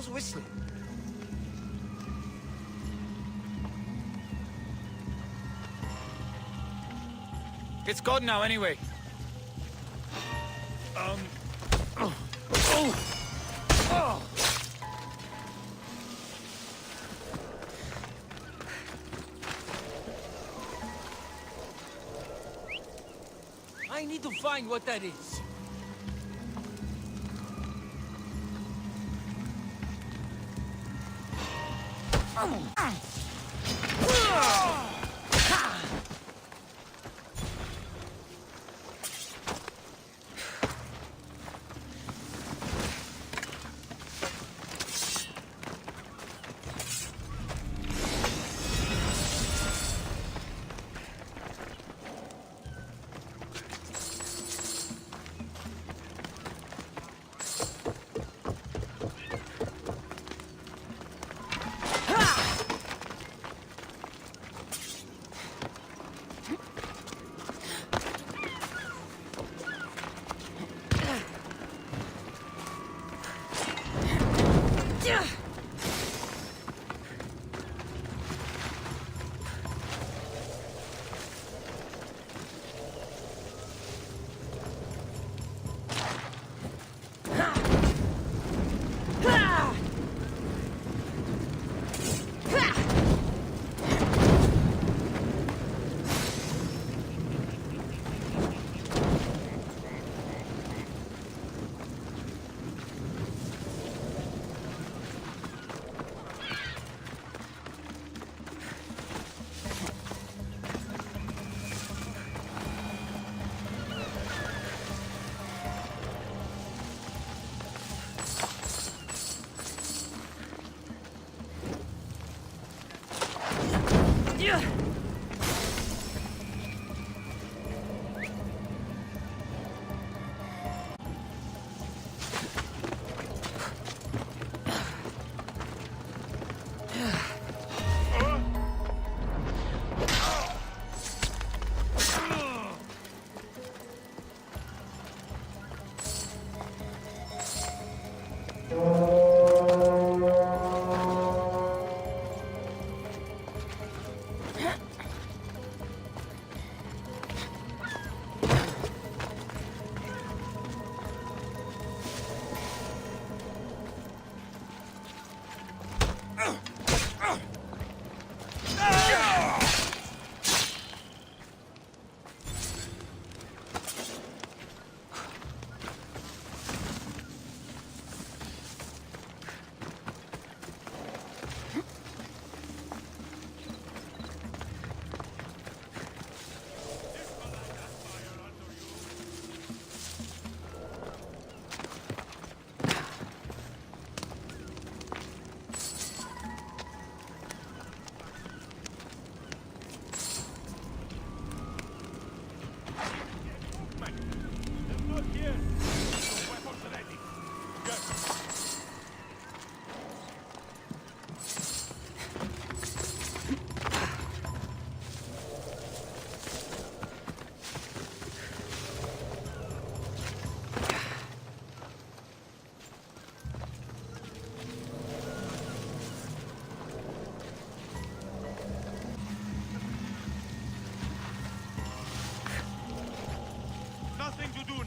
Who's whistling? It's gone now, anyway. I need to find what that is.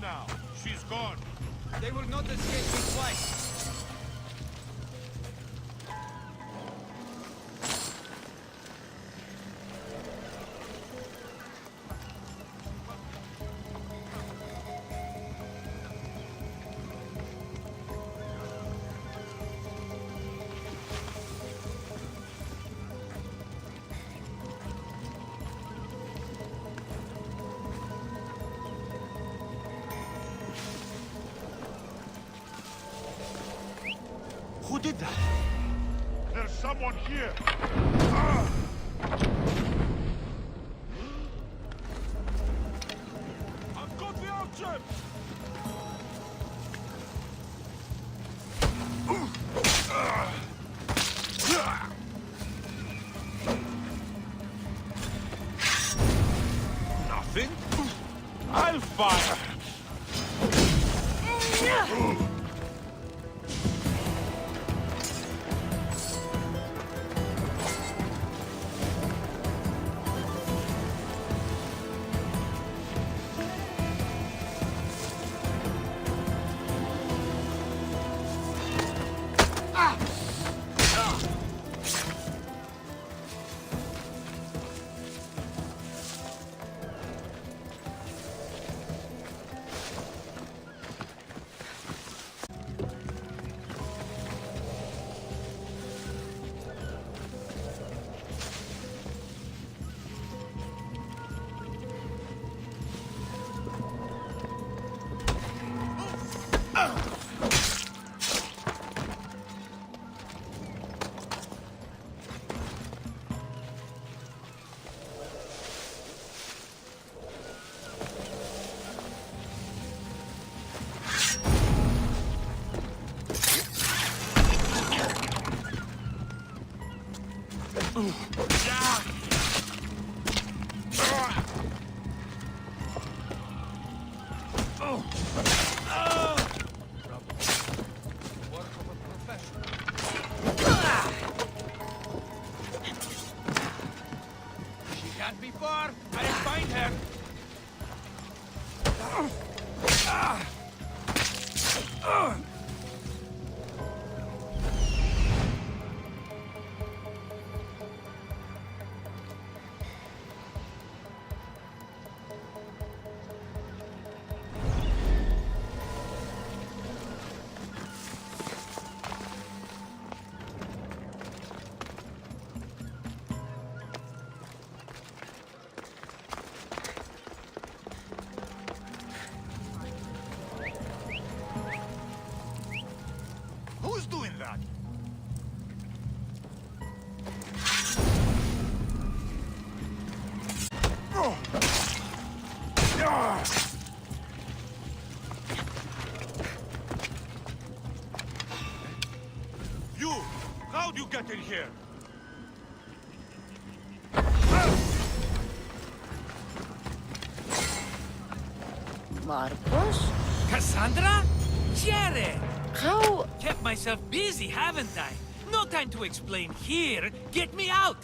Now. She's gone. They will not escape me twice. Who did that? There's someone here. I've got the object. Nothing? I'll fire. Can't be far. I'll find her. Who's doing that? You! How'd you get in here? Marcos? Cassandra? Jerry! How... Kept myself busy, haven't I? No time to explain here. Get me out!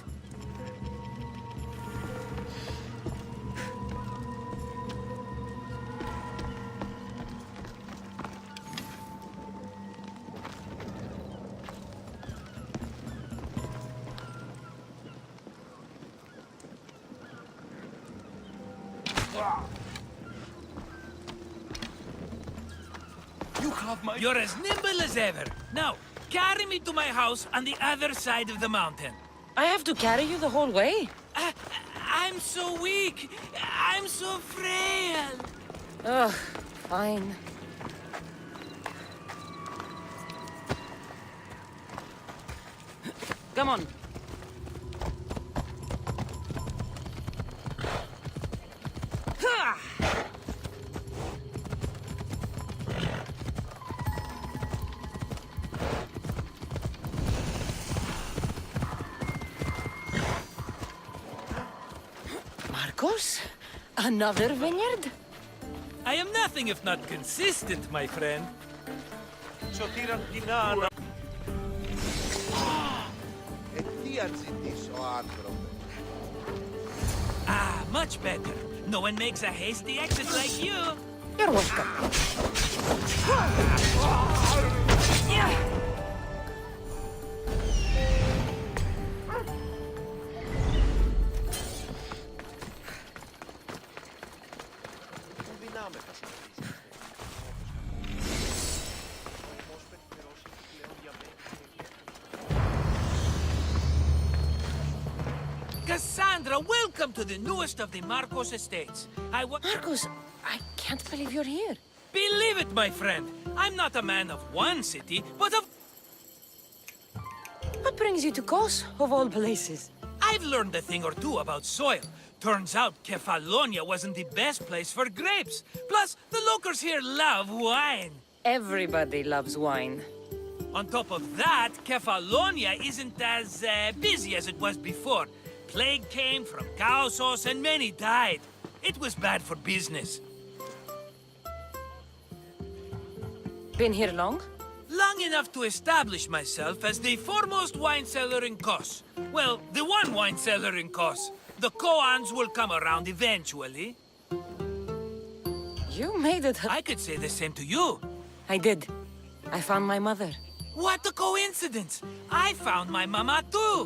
You have my... You're as nimble as ever. Now, carry me to my house on the other side of the mountain. I have to carry you the whole way? I'm so weak. I'm so frail. Ugh, fine. Come on. Ha! Marcos? Another vineyard? I am nothing if not consistent, my friend. Σωτήραν την Άννα. Τι αν ζητήσω, άνθρωπε. Ah, much better. No one makes a hasty exit like you. You're welcome. Δυνάμετα σαν χρήση. Πώς περιπληρώσει πλέον για μένα. Cassandra, welcome to the newest of the Marcos estates. Marcos, I can't believe you're here. Believe it, my friend. I'm not a man of one city, but of... What brings you to Kos, of all places? I've learned a thing or two about soil. Turns out Kefalonia wasn't the best place for grapes. Plus, the locals here love wine. Everybody loves wine. On top of that, Kefalonia isn't as busy as it was before. Plague came from Chaosos and many died. It was bad for business. Been here long? Long enough to establish myself as the foremost wine seller in Kos. Well, the one wine seller in Kos. The Koans will come around eventually. You made it. I could say the same to you. I did. I found my mother. What a coincidence! I found my mama too.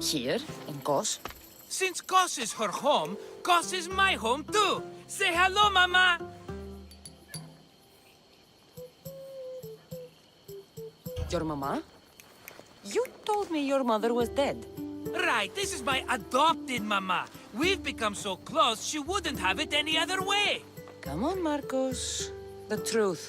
Here, in Kos. Since Kos is her home, Kos is my home too. Say hello, mama. Your mama? You told me your mother was dead. Right, this is my adopted mama. We've become so close, she wouldn't have it any other way. Come on, Marcos. The truth.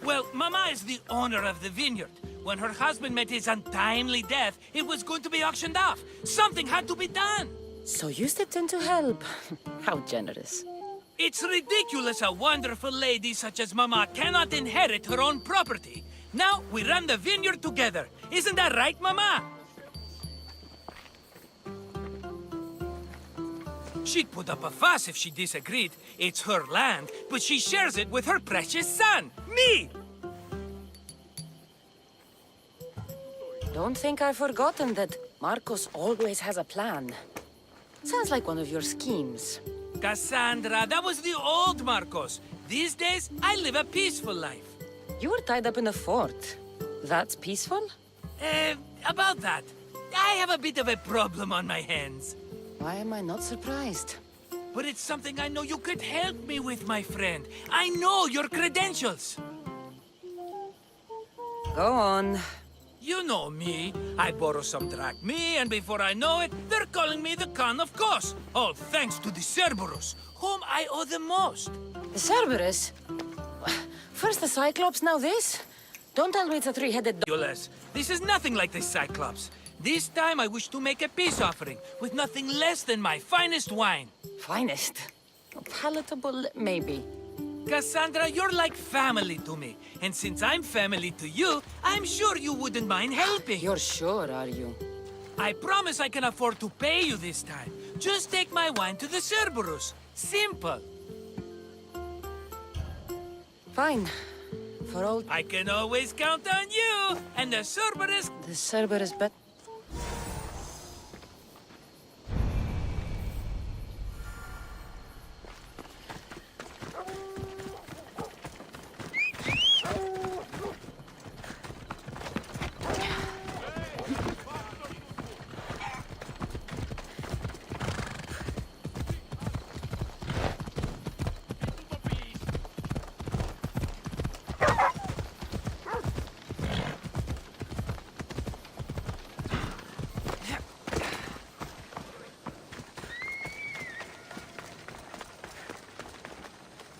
Well, Mama is the owner of the vineyard. When her husband met his untimely death, it was going to be auctioned off. Something had to be done. So you stepped in to help. How generous. It's ridiculous a wonderful lady such as Mama cannot inherit her own property. Now we run the vineyard together. Isn't that right, Mama? She'd put up a fuss if she disagreed. It's her land, but she shares it with her precious son, me! Don't think I've forgotten that Marcos always has a plan. Sounds like one of your schemes. Cassandra, that was the old Marcos. These days, I live a peaceful life. You were tied up in a fort. That's peaceful? About that. I have a bit of a problem on my hands. Why am I not surprised? But it's something I know you could help me with, my friend. I know your credentials. Go on. You know me. I borrow some drachmae, and before I know it, they're calling me the Khan of Kos. All thanks to the Cerberus, whom I owe the most. The Cerberus? First the Cyclops, now this? Don't tell me it's a three-headed dog. Ridiculous. This is nothing like the Cyclops. This time I wish to make a peace offering with nothing less than my finest wine. Finest? Palatable, maybe. Cassandra, you're like family to me. And since I'm family to you, I'm sure you wouldn't mind helping. You're sure, are you? I promise I can afford to pay you this time. Just take my wine to the Cerberus. Simple. Fine. For all... I can always count on you. And the Cerberus... The Cerberus bet...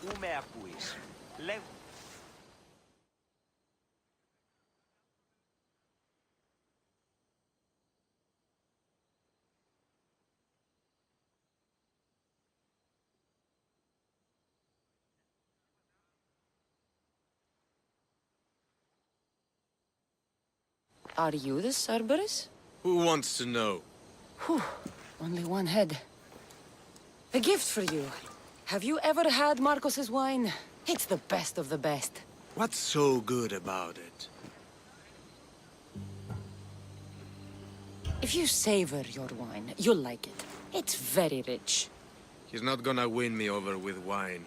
Πού με ακούεις? Λέγω. Are you the Cerberus? Who wants to know? Whew. Only one head. A gift for you. Have you ever had Marcos's wine? It's the best of the best. What's so good about it? If you savor your wine, you'll like it. It's very rich. He's not gonna win me over with wine.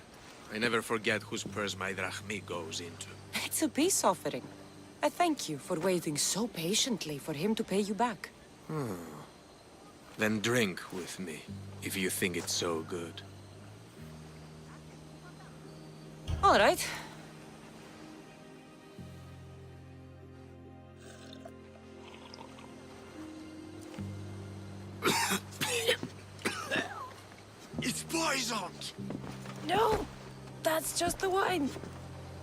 I never forget whose purse my drachmae goes into. It's a peace offering. I thank you for waiting so patiently for him to pay you back. Then drink with me, if you think it's so good. All right. It's poisoned! No, that's just the wine.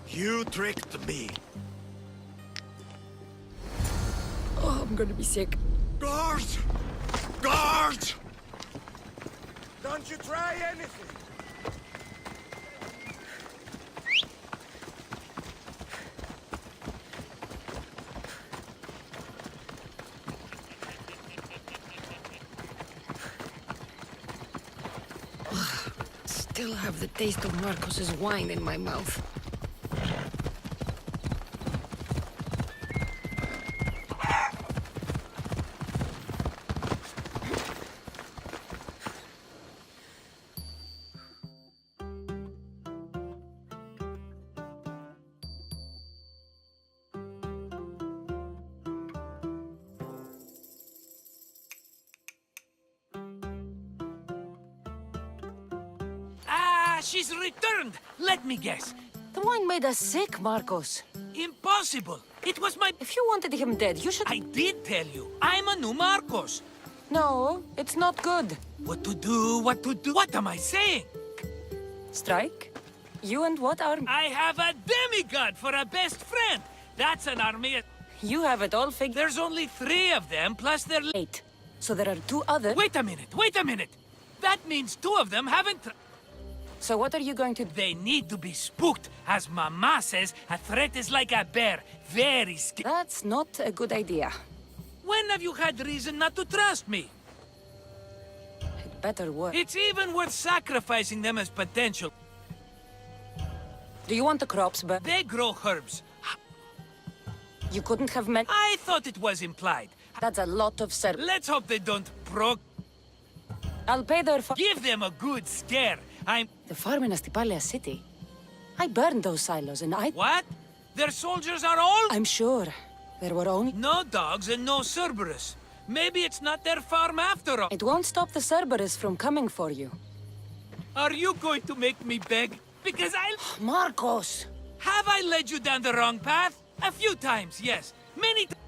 You tricked me. Oh, I'm gonna be sick. Guard! Guard! Don't you try anything! Still have the taste of Marcos's wine in my mouth. She's returned! Let me guess. The wine made us sick, Marcos. Impossible! It was my... If you wanted him dead, you should... I did tell you. I'm a new Marcos. No, it's not good. What to do, what to do? What am I saying? Strike? You and what army? I have a demigod for a best friend. That's an army. You have it all figured. There's only 3 of them, plus their... 8. So there are 2 others. Wait a minute. That means 2 of them haven't... So what are you going to do? They need to be spooked. As Mama says, a threat is like a bear. Very scary. That's not a good idea. When have you had reason not to trust me? It better work. It's even worth sacrificing them as potential. Do you want the crops, but They grow herbs. you couldn't have meant... I thought it was implied. That's a lot of ser... Let's hope they don't I'll pay their Give them a good scare. The farm in Astipalia City. I burned those silos and What? Their soldiers are all? I'm sure. There were only... No dogs and no Cerberus. Maybe it's not their farm after all. It won't stop the Cerberus from coming for you. Are you going to make me beg? Because Marcos! Have I led you down the wrong path? A few times, yes. Many times.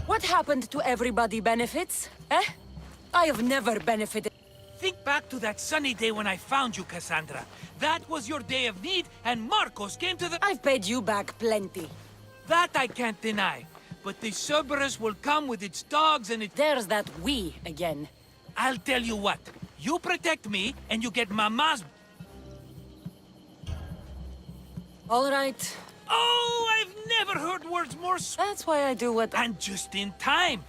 What happened to everybody benefits? Eh? I have never benefited. Think back to that sunny day when I found you, Cassandra. That was your day of need, and Marcos came to the... I've paid you back plenty. That I can't deny. But the Cerberus will come with its dogs and There's that we again. I'll tell you what. You protect me, and you get Mama's... All right. Oh, I've never heard words more That's why I do what... and just in time.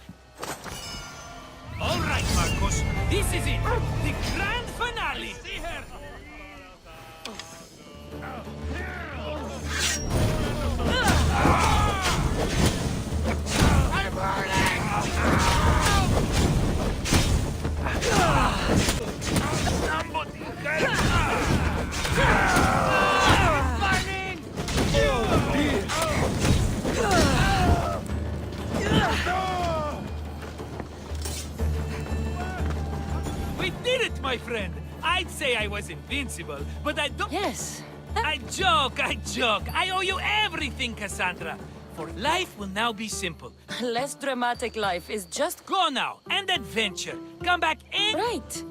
All right, Marcos. This is it. The grand finale. See her. I'm burning! Somebody We did it, my friend. I'd say I was invincible, but I don't... Yes. I joke. I owe you everything, Cassandra. For life will now be simple. Less dramatic life is just... Go now, and adventure. Come back in... Right.